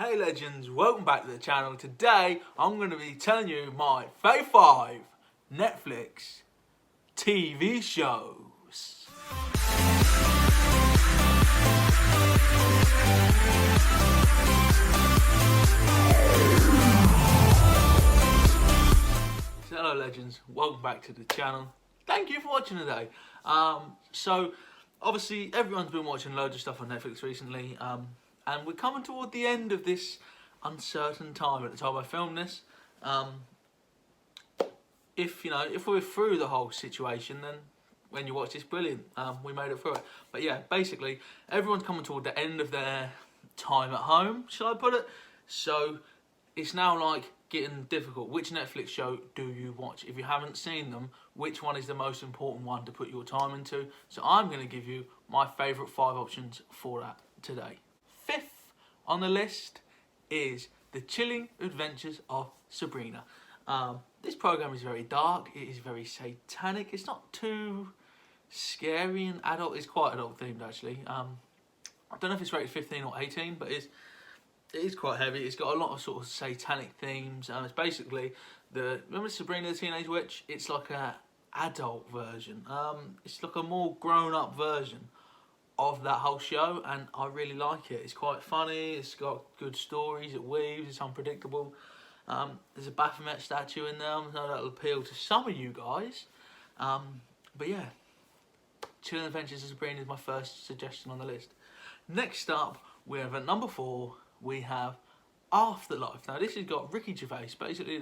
Hey legends, welcome back to the channel. Today I'm going to be telling you my Fave 5 Netflix TV shows. So hello legends, welcome back to the channel. Thank you for watching today. So obviously everyone's been watching loads of stuff on Netflix recently. And we're coming toward the end of this uncertain time at the time I filmed this. If we're through the whole situation, then when you watch this, brilliant. We made it through it. But yeah, basically, everyone's coming toward the end of their time at home, shall I put it? So it's now like getting difficult. Which Netflix show do you watch? If you haven't seen them, which one is the most important one to put your time into? So I'm going to give you my favourite 5 options for that today. 5th on the list is The Chilling Adventures of Sabrina. This program is very dark, it is very satanic, it's not too scary and adult, it's quite adult themed actually. I don't know if it's rated 15 or 18, but it is quite heavy. It's got a lot of sort of satanic themes. It's basically, remember Sabrina the Teenage Witch? It's like a adult version. It's like a more grown up version of that whole show, and I really like it. It's quite funny, it's got good stories, it weaves, it's unpredictable. There's a Baphomet statue in there. I know that'll appeal to some of you guys. But yeah, Chilling Adventures of Sabrina is my first suggestion on the list. Next up, we have at number 4, we have Afterlife. Now this has got Ricky Gervais. Basically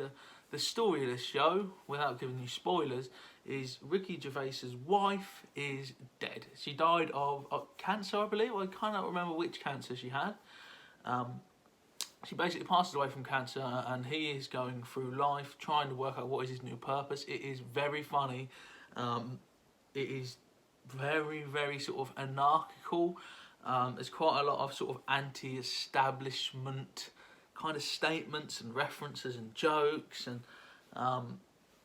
the story of this show, without giving you spoilers, is Ricky Gervais's wife is dead. She died of cancer, I believe. I cannot remember which cancer she had. She basically passes away from cancer, and he is going through life trying to work out what is his new purpose. It is very funny. It is very, very sort of anarchical. There's quite a lot of sort of anti-establishment kind of statements and references and jokes, and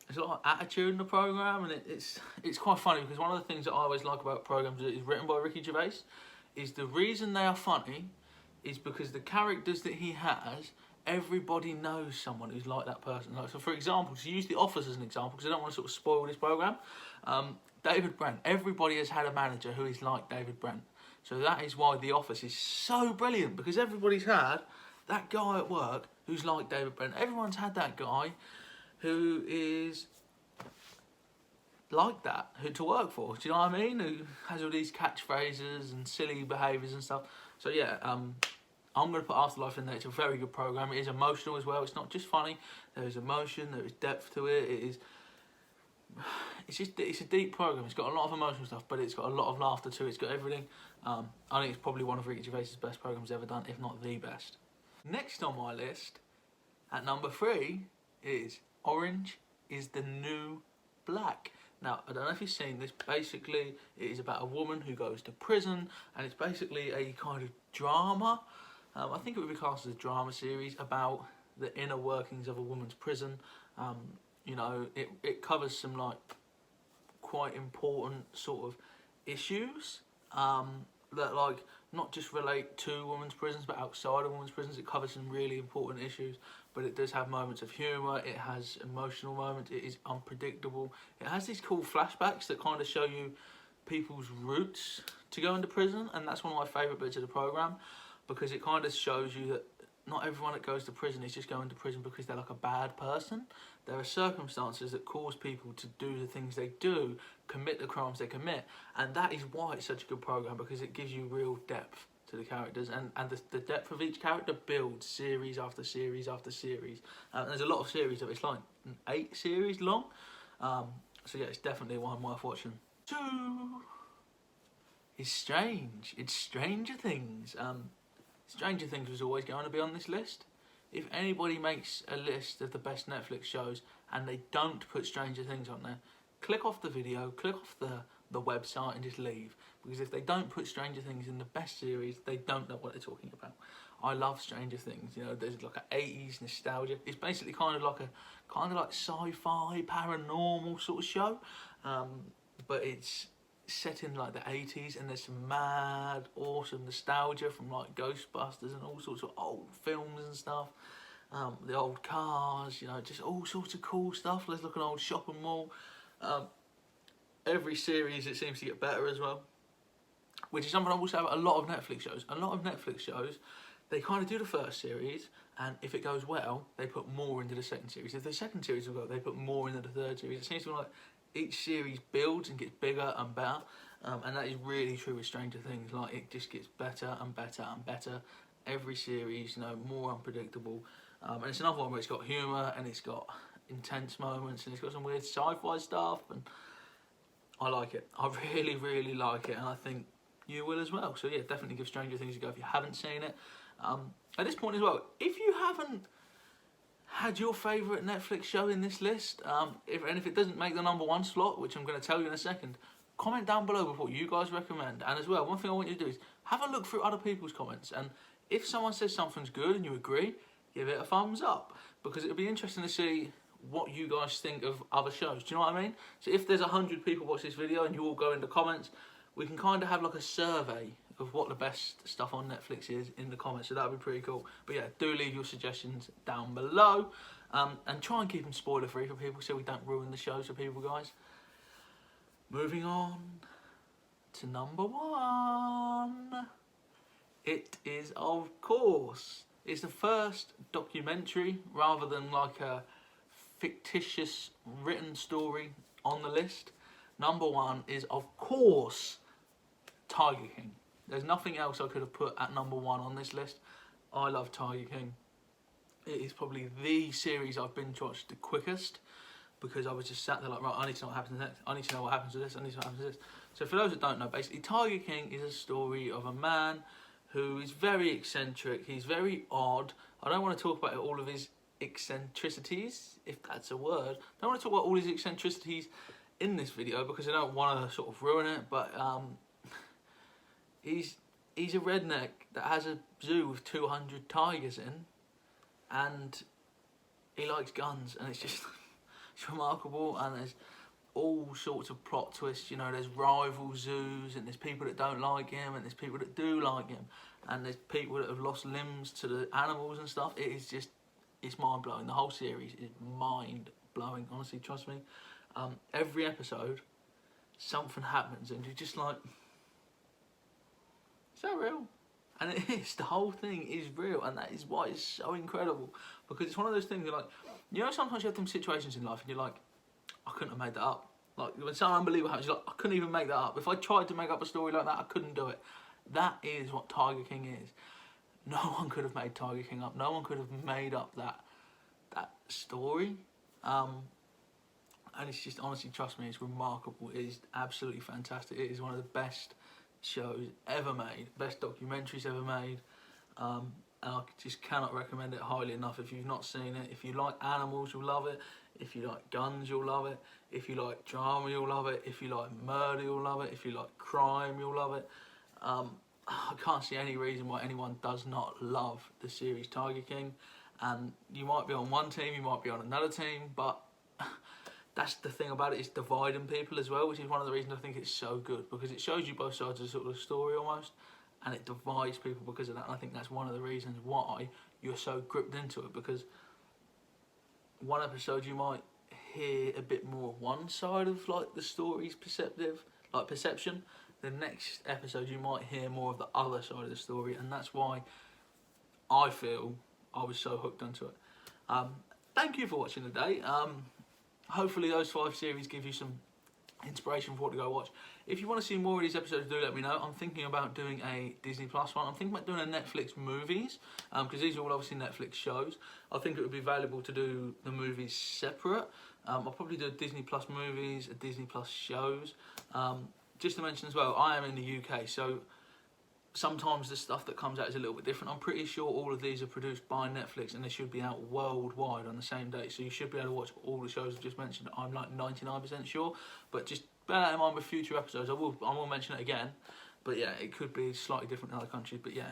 there's a lot of attitude in the program, and it's quite funny because one of the things that I always like about programs that is written by Ricky Gervais is the reason they are funny is because the characters that he has, everybody knows someone who's like that person. Like, so for example, to use The Office as an example, because I don't want to sort of spoil this program, David Brent, everybody has had a manager who is like David Brent. So that is why The Office is so brilliant, because everybody's had that guy at work who's like David Brent. Everyone's had that guy who is like that, who to work for. Do you know what I mean? Who has all these catchphrases and silly behaviours and stuff. So yeah, I'm going to put Afterlife in there. It's a very good program. It is emotional as well. It's not just funny. There is emotion. There is depth to it. It's a deep program. It's got a lot of emotional stuff, but it's got a lot of laughter too. It's got everything. I think it's probably one of Ricky Gervais's best programs ever done, if not the best. Next on my list, at number 3, is Orange is the New Black. Now, I don't know if you've seen this. Basically, it is about a woman who goes to prison, and it's basically a kind of drama. I think it would be classed as a drama series about the inner workings of a woman's prison. It covers some like quite important sort of issues that like not just relate to women's prisons but outside of women's prisons. It covers some really important issues, but it does have moments of humour, it has emotional moments, it is unpredictable. It has these cool flashbacks that kind of show you people's roots to go into prison, and that's one of my favourite bits of the programme, because it kind of shows you that not everyone that goes to prison is just going to prison because they're like a bad person. There are circumstances that cause people to do the things they do, commit the crimes they commit, and that is why it's such a good program, because it gives you real depth to the characters, and the depth of each character builds series after series after series. There's a lot of series of it. It's like 8 series long, so yeah, it's definitely one worth watching. 2 is Strange. It's Stranger Things. Stranger Things was always going to be on this list. If anybody makes a list of the best Netflix shows and they don't put Stranger Things on there, click off the video, click off the website and just leave. Because if they don't put Stranger Things in the best series, they don't know what they're talking about. I love Stranger Things. You know, there's like an 80s nostalgia. It's basically kind of like sci-fi, paranormal sort of show. But it's set in like the 80s, and there's some mad, awesome nostalgia from like Ghostbusters and all sorts of old films and stuff. The old cars, you know, just all sorts of cool stuff. Let's look at an old shopping mall. Every series it seems to get better as well, which is something I will say about a lot of Netflix shows. A lot of Netflix shows, they kind of do the first series, and if it goes well, they put more into the second series. If the second series will go, they put more into the third series. It seems to be like each series builds and gets bigger and better, and that is really true with Stranger Things. Like, it just gets better and better and better every series, you know, more unpredictable. And it's another one where it's got humour, and it's got intense moments, and it's got some weird sci-fi stuff, and I like it. I really, really like it, and I think you will as well. So yeah, definitely give Stranger Things a go if you haven't seen it. At this point as well, if you haven't had your favourite Netflix show in this list, if it doesn't make the #1 slot, which I'm going to tell you in a second, comment down below with what you guys recommend. And as well, one thing I want you to do is have a look through other people's comments, and if someone says something's good and you agree, give it a thumbs up, because it'll be interesting to see what you guys think of other shows. Do you know what I mean? So if there's 100 people watch this video and you all go in the comments, we can kind of have like a survey of what the best stuff on Netflix is in the comments, so that would be pretty cool. But yeah, do leave your suggestions down below, and try and keep them spoiler free for people so we don't ruin the shows for people, guys. Moving on to #1. It is, of course, it's the first documentary rather than like a fictitious written story on the list. #1 is, of course, Tiger King. There's nothing else I could have put at #1 on this list. I love Tiger King. It is probably the series I've binge watched the quickest, because I was just sat there like, right, I need to know what happens next. I need to know what happens to this. I need to know what happens to this. So for those that don't know, basically Tiger King is a story of a man who is very eccentric. He's very odd. I don't want to talk about all of his eccentricities, if that's a word. I don't want to talk about all his eccentricities in this video because I don't want to sort of ruin it, but he's a redneck that has a zoo with 200 tigers in, and he likes guns, and it's just it's remarkable. And there's all sorts of plot twists, you know. There's rival zoos, and there's people that don't like him, and there's people that do like him, and there's people that have lost limbs to the animals and stuff. It is just, it's mind-blowing. The whole series is mind-blowing, honestly, trust me. Every episode, something happens, and you're just like, is that real? And it is. The whole thing is real, and that is why it's so incredible. Because it's one of those things you're like, you know, sometimes you have them situations in life, and you're like, I couldn't have made that up. Like, when something unbelievable happens, you're like, I couldn't even make that up. If I tried to make up a story like that, I couldn't do it. That is what Tiger King is. No one could have made Tiger King up. No one could have made up that story. And it's just, honestly, trust me, it's remarkable. It is absolutely fantastic. It is one of the best shows ever made, best documentaries ever made. And I just cannot recommend it highly enough. If you've not seen it, if you like animals, you'll love it. If you like guns, you'll love it. If you like drama, you'll love it. If you like murder, you'll love it. If you like crime, you'll love it. I can't see any reason why anyone does not love the series Tiger King. And you might be on one team, you might be on another team, but that's the thing about it, it's dividing people as well, which is one of the reasons I think it's so good, because it shows you both sides of the sort of story almost, and it divides people because of that. And I think that's one of the reasons why you're so gripped into it, because one episode you might hear a bit more of one side of like the story's perception. The next episode you might hear more of the other side of the story, and that's why I feel I was so hooked onto it. Thank you for watching today. Hopefully those 5 series give you some inspiration for what to go watch. If you want to see more of these episodes, do let me know. I'm thinking about doing a Disney Plus one. I'm thinking about doing a Netflix movies, because these are all obviously Netflix shows. I think it would be valuable to do the movies separate. I'll probably do a Disney Plus movies, a Disney Plus shows. Just to mention as well, I am in the UK, so sometimes the stuff that comes out is a little bit different. I'm pretty sure all of these are produced by Netflix, and they should be out worldwide on the same day, so you should be able to watch all the shows I've just mentioned. I'm like 99% sure, but just bear that in mind with future episodes. I will mention it again, but yeah, it could be slightly different in other countries. But yeah,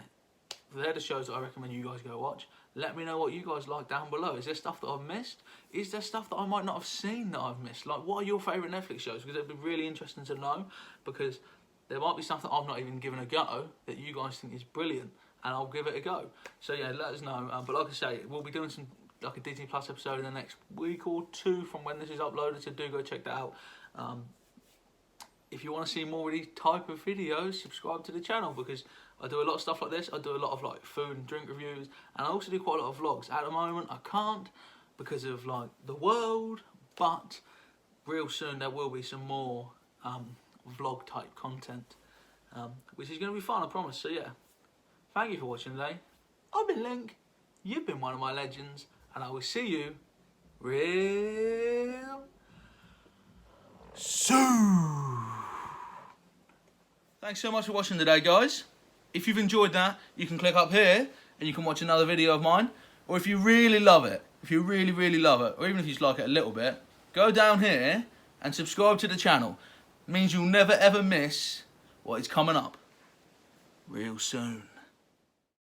they're the shows that I recommend you guys go watch. Let me know what you guys like down below. Is there stuff that I've missed? Is there stuff that I might not have seen that I've missed? Like, what are your favourite Netflix shows? Because it'd be really interesting to know, because there might be stuff that I've not even given a go that you guys think is brilliant, and I'll give it a go. So yeah, let us know. But like I say, we'll be doing some like a Disney Plus episode in the next week or two from when this is uploaded, so do go check that out. If you want to see more of these type of videos, subscribe to the channel, because I do a lot of stuff like this. I do a lot of like food and drink reviews, and I also do quite a lot of vlogs. At the moment I can't because of like the world, but real soon there will be some more vlog type content, which is going to be fun, I promise. So yeah, thank you for watching today. I've been Link, you've been one of my legends, and I will see you real soon. Thanks so much for watching today, guys. If you've enjoyed that, you can click up here and you can watch another video of mine. Or if you really love it, if you really, really love it, or even if you just like it a little bit, go down here and subscribe to the channel. It means you'll never ever miss what is coming up real soon.